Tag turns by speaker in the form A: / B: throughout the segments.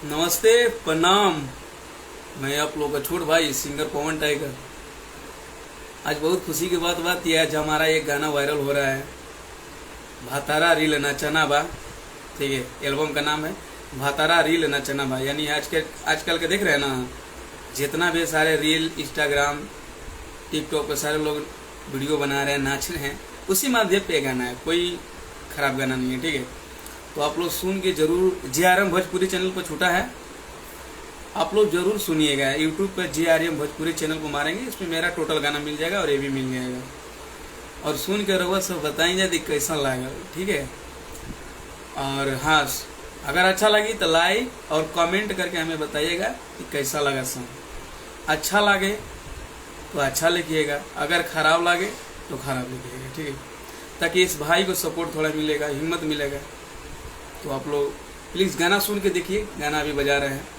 A: नमस्ते, प्रणाम। मैं आप लोग का छोट भाई सिंगर पवन टाइगर। आज बहुत खुशी की बात यह आज हमारा एक गाना वायरल हो रहा है। भातारा रील नचना बा, ठीक है। एल्बम का नाम है भातारा रील नचना बा। यानी आजकल के देख रहे हैं ना, जितना भी सारे रील, इंस्टाग्राम, टिकटॉक पे सारे लोग वीडियो बना रहे हैं, नाच रहे हैं, उसी माध्यम पे गाना है। कोई खराब गाना नहीं है, ठीक है। तो आप लोग सुन के जरूर, JRM भोजपुरी चैनल पर छूटा है, आप लोग जरूर सुनिएगा। यूट्यूब पर JRM भोजपुरी चैनल को मारेंगे, इसमें मेरा टोटल गाना मिल जाएगा और ये भी मिल जाएगा। और सुन के रहुआ सब बताएंगे कि कैसा लगा, ठीक है। और हाँ, अगर अच्छा लगी तो लाइक और कमेंट करके हमें बताइएगा कि कैसा लगा सॉन्ग। अच्छा लगे तो अच्छा लिखिएगा, अगर खराब लगे तो खराब लिखिएगा, ठीक है। ताकि इस भाई को सपोर्ट थोड़ा मिलेगा, हिम्मत मिलेगा। तो आप लोग प्लीज गाना सुन के देखिए, गाना अभी बजा रहे हैं।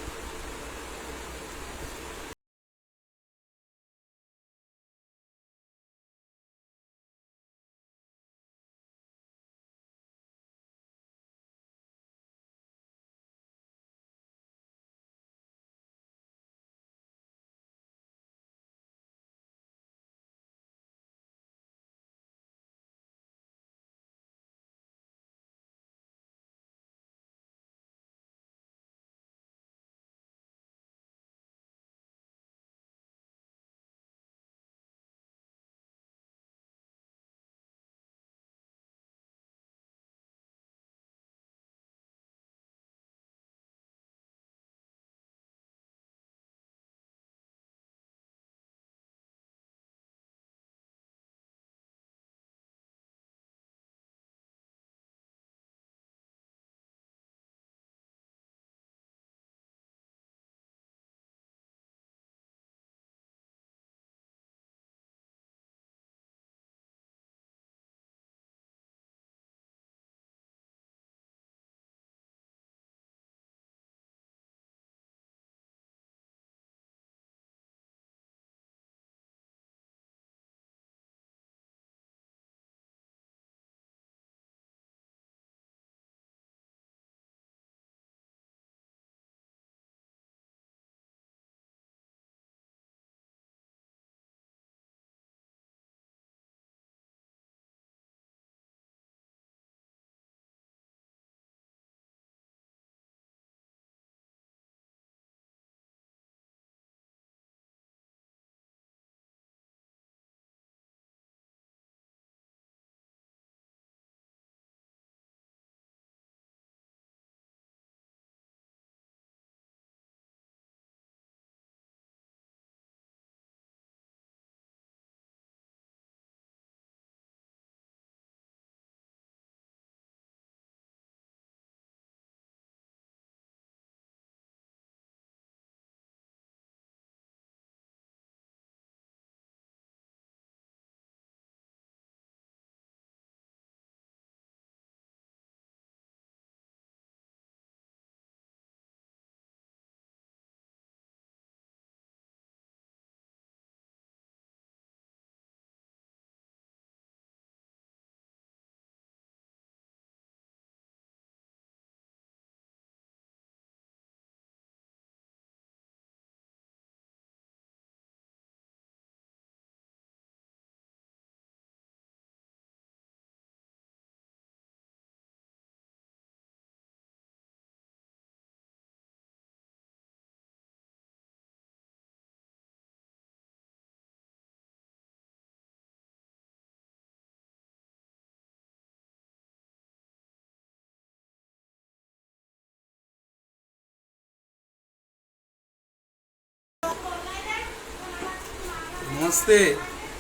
A: नमस्ते,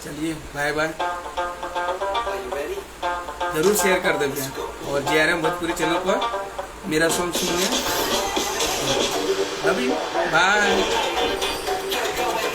A: चलिए बाय बाय। जरूर शेयर कर देते हैं और JRM भोजपुरी चैनल पर मेरा सॉन्ग सुनिए। Love you, bye.